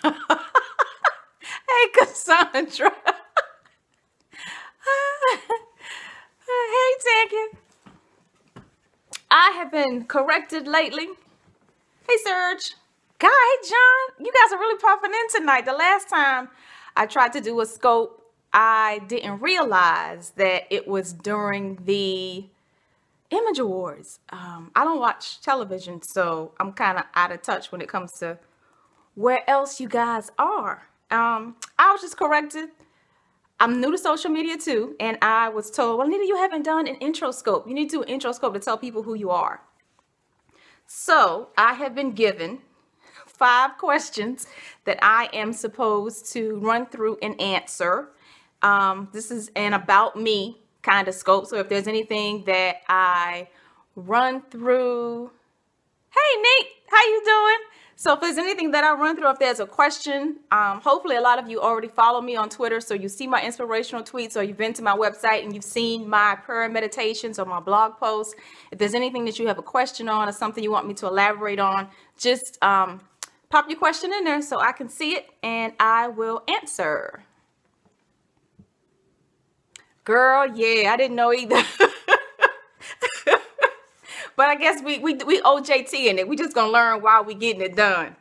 Hey, Cassandra. Hey, Tanky. I have been corrected lately. Hey, Serge. God, hey, John. You guys are really popping in tonight. The last time I tried to do a scope, I didn't realize that it was during the Image Awards. I don't watch television, so I'm kind of out of touch when it comes to where else you guys are. I was just corrected. I'm new to social media too, and I was told, well, Anita, you haven't done an intro scope. You need to do an intro scope to tell people who you are. So I have been given 5 questions that I am supposed to run through and answer. This is an about me kind of scope. So if there's anything that I run through, hey Nate, how you doing? So if there's anything that I run through, if there's a question, hopefully a lot of you already follow me on Twitter, so you see my inspirational tweets, or you've been to my website and you've seen my prayer meditations or my blog posts. If there's anything that you have a question on or something you want me to elaborate on, just pop your question in there so I can see it and I will answer. Girl, yeah, I didn't know either. But I guess we OJT in it. We just gonna learn while we getting it done.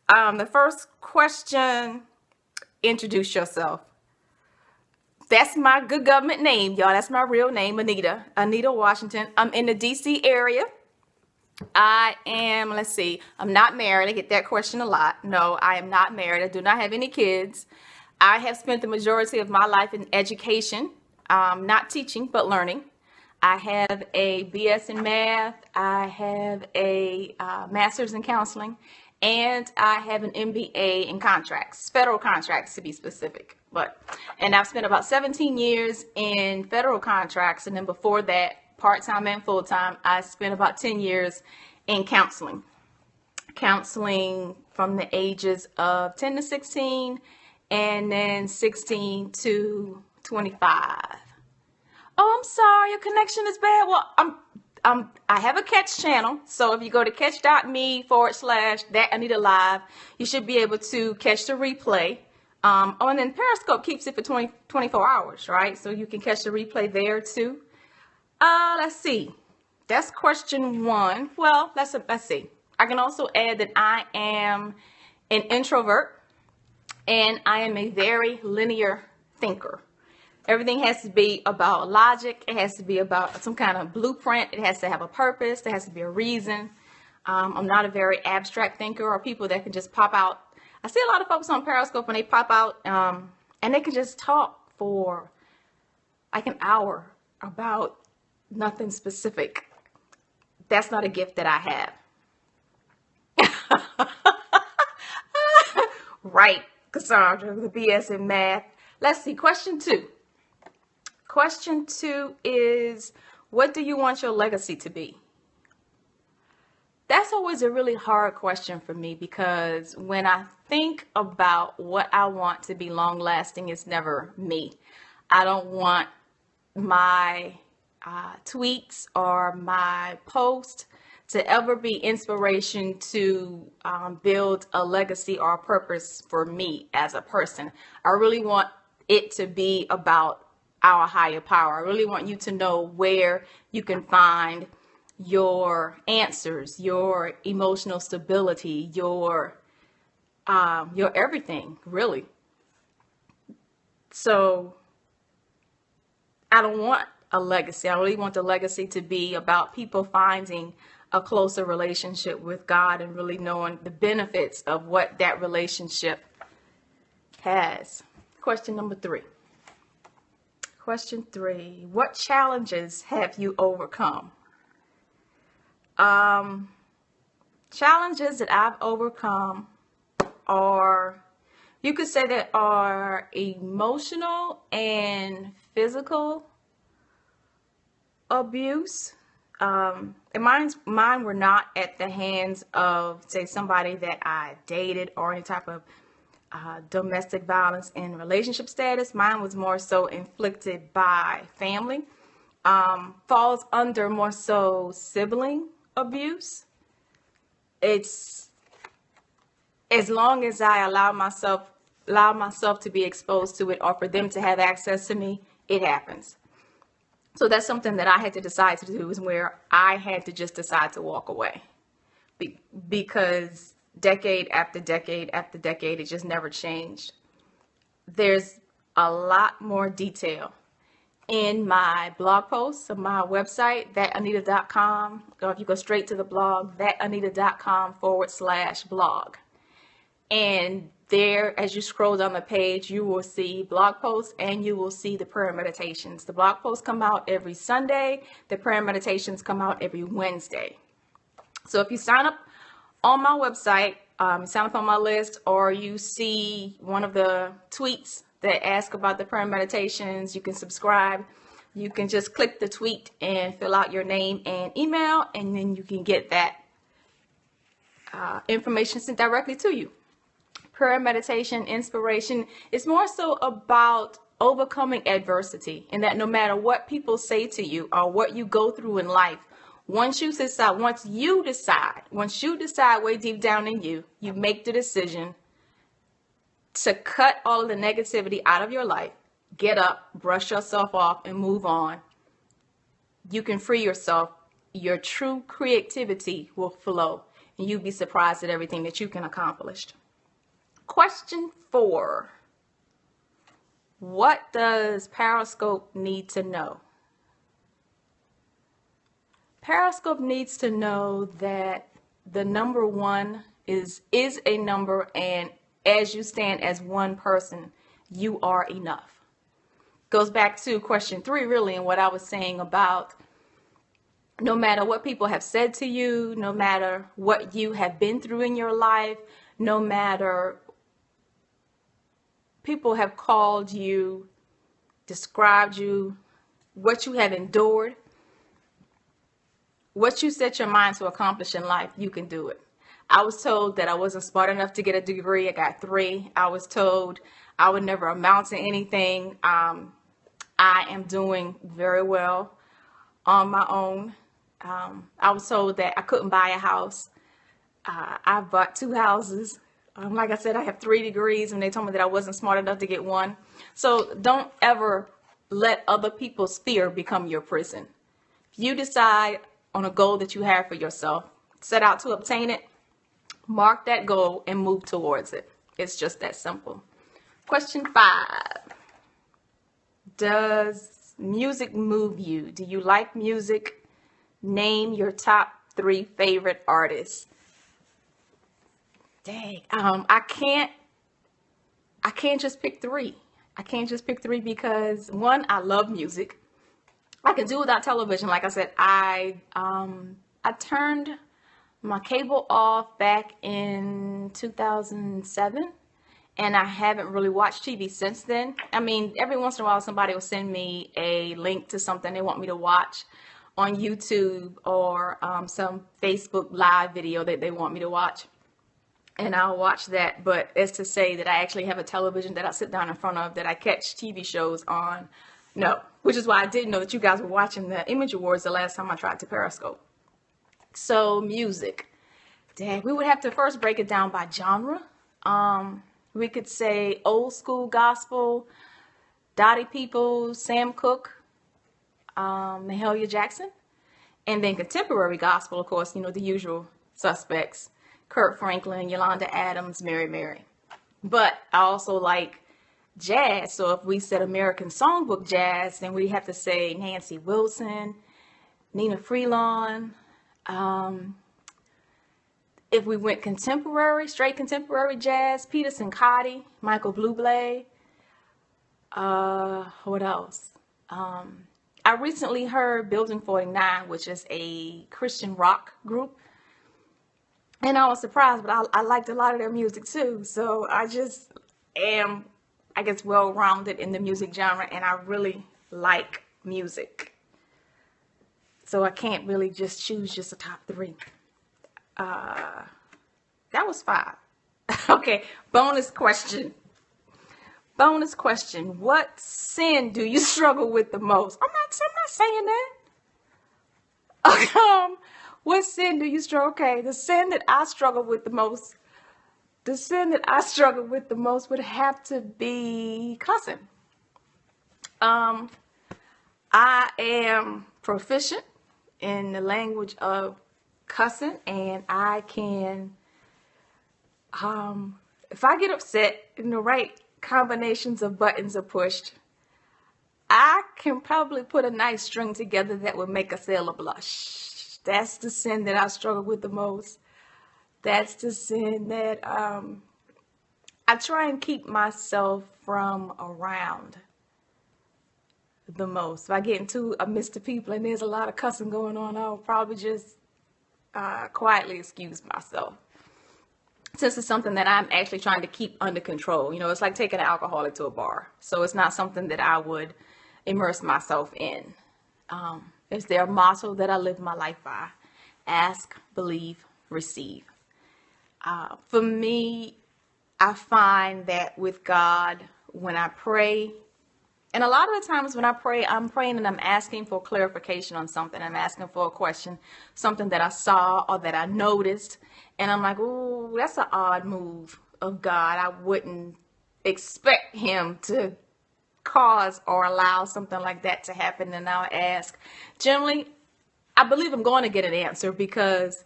The first question, introduce yourself. That's my good government name, y'all. That's my real name, Anita. Anita Washington. I'm in the DC area. I am, let's see, I'm not married. I get that question a lot. No, I am not married. I do not have any kids. I have spent the majority of my life in education, not teaching, but learning. I have a BS in math, I have a master's in counseling, and I have an MBA in contracts, federal contracts to be specific. And I've spent about 17 years in federal contracts, and then before that, part-time and full-time, I spent about 10 years in counseling. Counseling from the ages of 10 to 16, and then 16 to 25. Oh, I'm sorry, your connection is bad. Well, I have a Catch channel. So if you go to catch.me/that Anita Live, you should be able to catch the replay. And then Periscope keeps it for 24 hours, right? So you can catch the replay there too. Let's see. That's question 1. Well, let's see. I can also add that I am an introvert and I am a very linear thinker. Everything has to be about logic. It has to be about some kind of blueprint. It has to have a purpose. There has to be a reason. I'm not a very abstract thinker or people that can just pop out. I see a lot of folks on Periscope when they pop out and they can just talk for like an hour about nothing specific. That's not a gift that I have. Right, Cassandra, the BS in math. Let's see, question 2. Question 2 is, what do you want your legacy to be? That's always a really hard question for me because when I think about what I want to be long lasting, it's never me. I don't want my tweets or my post to ever be inspiration to build a legacy or a purpose for me as a person. I really want it to be about our higher power. I really want you to know where you can find your answers, your emotional stability, your everything, really. So I don't want a legacy. I really want the legacy to be about people finding a closer relationship with God and really knowing the benefits of what that relationship has. Question number 3. Question 3, what challenges have you overcome? Challenges that I've overcome are, you could say that are emotional and physical abuse. And mine were not at the hands of, say, somebody that I dated or any type of domestic violence in relationship status. Mine was more so inflicted by family. Falls under more so sibling abuse. It's as long as I allow myself to be exposed to it, or for them to have access to me, it happens. So that's something that I had to decide to do, is where I had to just decide to walk away. Because decade after decade after decade, it just never changed. There's a lot more detail in my blog posts on my website, thatanita.com, or if you go straight to the blog, thatanita.com/blog. And there, as you scroll down the page, you will see blog posts and you will see the prayer meditations. The blog posts come out every Sunday. The prayer meditations come out every Wednesday. So if you sign up on my website, sign up on my list, or you see one of the tweets that ask about the prayer meditations, you can subscribe. You can just click the tweet and fill out your name and email, and then you can get that information sent directly to you. Prayer, meditation, inspiration is more so about overcoming adversity, and that no matter what people say to you or what you go through in life, once you decide way deep down in you, you make the decision to cut all of the negativity out of your life, get up, brush yourself off, and move on. You can free yourself. Your true creativity will flow, and you'll be surprised at everything that you can accomplish. Question 4. What does Periscope need to know? Periscope needs to know that the number 1 is a number, and as you stand as one person, you are enough. Goes back to question 3, really, and what I was saying about no matter what people have said to you, no matter what you have been through in your life, no matter people have called you, described you, what you have endured, what you set your mind to accomplish in life, you can do it. I was told that I wasn't smart enough to get a degree. I got 3. I was told I would never amount to anything. I am doing very well on my own. I was told that I couldn't buy a house. I bought 2 houses. Like I said, I have 3 degrees, and they told me that I wasn't smart enough to get 1. So don't ever let other people's fear become your prison. If you decide on a goal that you have for yourself, set out to obtain it, mark that goal, and move towards it. It's just that simple. Question 5. Does music move you? Do you like music? Name your top 3 favorite artists. Dang, I can't just pick 3. I can't just pick 3 because 1, I love music. I can do without television. Like I said, I turned my cable off back in 2007, and I haven't really watched TV since then. I mean, every once in a while, somebody will send me a link to something they want me to watch on YouTube, or some Facebook live video that they want me to watch, and I'll watch that. But as to say that I actually have a television that I sit down in front of, that I catch TV shows on, no. Which is why I didn't know that you guys were watching the Image Awards the last time I tried to Periscope. So music. Dang, we would have to first break it down by genre. We could say old school gospel, Dottie Peoples, Sam Cooke, Mahalia Jackson. And then contemporary gospel, of course, the usual suspects. Kurt Franklin, Yolanda Adams, Mary Mary. But I also like jazz. So if we said American Songbook jazz, then we have to say Nancy Wilson, Nina Freelon. If we went contemporary, straight contemporary jazz, Peterson Cotty, Michael Bublé. What else? I recently heard Building 49, which is a Christian rock group. And I was surprised, but I liked a lot of their music too. So I just am, I guess, well-rounded in the music genre, and I really like music. So I can't really just choose just a top 3. That was 5. Okay, bonus question. What sin do you struggle with the most? I'm not saying that. What sin do you struggle? Okay, the sin that I struggle with the most The sin that I struggle with the most would have to be cussing. I am proficient in the language of cussing, and I can, if I get upset and the right combinations of buttons are pushed, I can probably put a nice string together that would make a sailor blush. That's the sin that I struggle with the most. That's the sin that I try and keep myself from around the most. If I get into a midst of people and there's a lot of cussing going on, I'll probably just quietly excuse myself. Since it's something that I'm actually trying to keep under control. You know, it's like taking an alcoholic to a bar. So it's not something that I would immerse myself in. It's their motto that I live my life by. Ask, believe, receive. For me, I find that with God, when I pray, and a lot of the times when I pray, I'm praying and I'm asking for clarification on something. I'm asking for a question, something that I saw or that I noticed. And I'm like, oh, that's an odd move of God. I wouldn't expect him to cause or allow something like that to happen. And I'll ask. Generally, I believe I'm going to get an answer because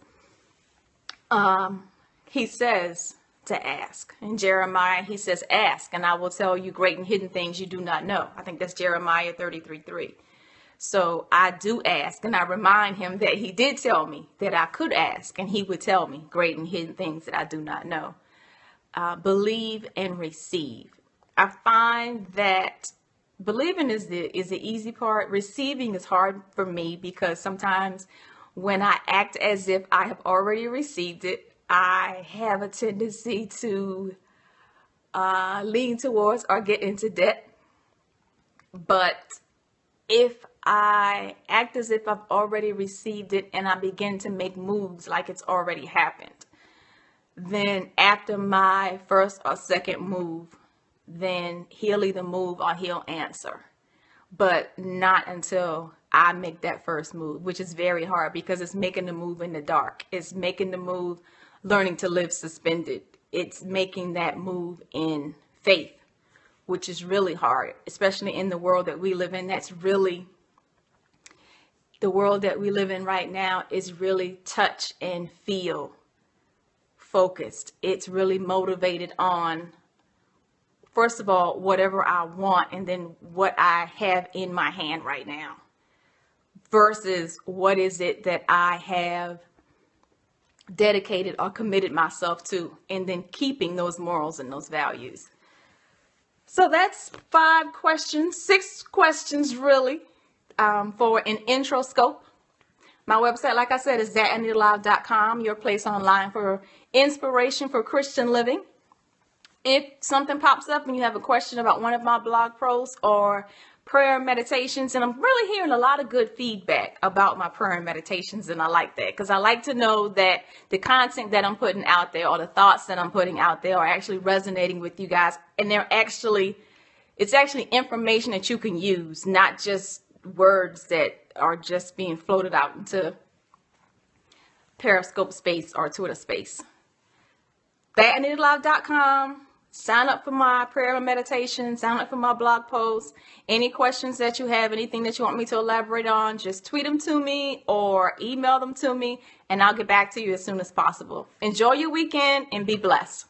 he says to ask. In Jeremiah, he says, ask, and I will tell you great and hidden things you do not know. I think that's Jeremiah 33:3. So I do ask, and I remind him that he did tell me that I could ask, and he would tell me great and hidden things that I do not know. Believe and receive. I find that believing is the easy part. Receiving is hard for me because sometimes when I act as if I have already received it, I have a tendency to lean towards or get into debt. But if I act as if I've already received it and I begin to make moves like it's already happened, then after my first or second move, then he'll either move or he'll answer. But not until I make that first move, which is very hard because it's making the move in the dark. It's making the move learning to live suspended. It's making that move in faith, which is really hard, especially in the world that we live in. That's really the world that we live in right now is really touch and feel focused. It's really motivated on, first of all, whatever I want and then what I have in my hand right now versus what is it that I have dedicated or committed myself to, and then keeping those morals and those values. So that's 5 questions, 6 questions really, for an intro scope. My website, like I said, is thatanitalive.com, your place online for inspiration for Christian living. If something pops up and you have a question about one of my blog posts or prayer meditations, and I'm really hearing a lot of good feedback about my prayer and meditations, and I like that because I like to know that the content that I'm putting out there or the thoughts that I'm putting out there are actually resonating with you guys, and it's actually information that you can use, not just words that are just being floated out into Periscope space or Twitter space. thatanitalive.com. Sign up for my prayer and meditation. Sign up for my blog posts. Any questions that you have, anything that you want me to elaborate on, just tweet them to me or email them to me, and I'll get back to you as soon as possible. Enjoy your weekend and be blessed.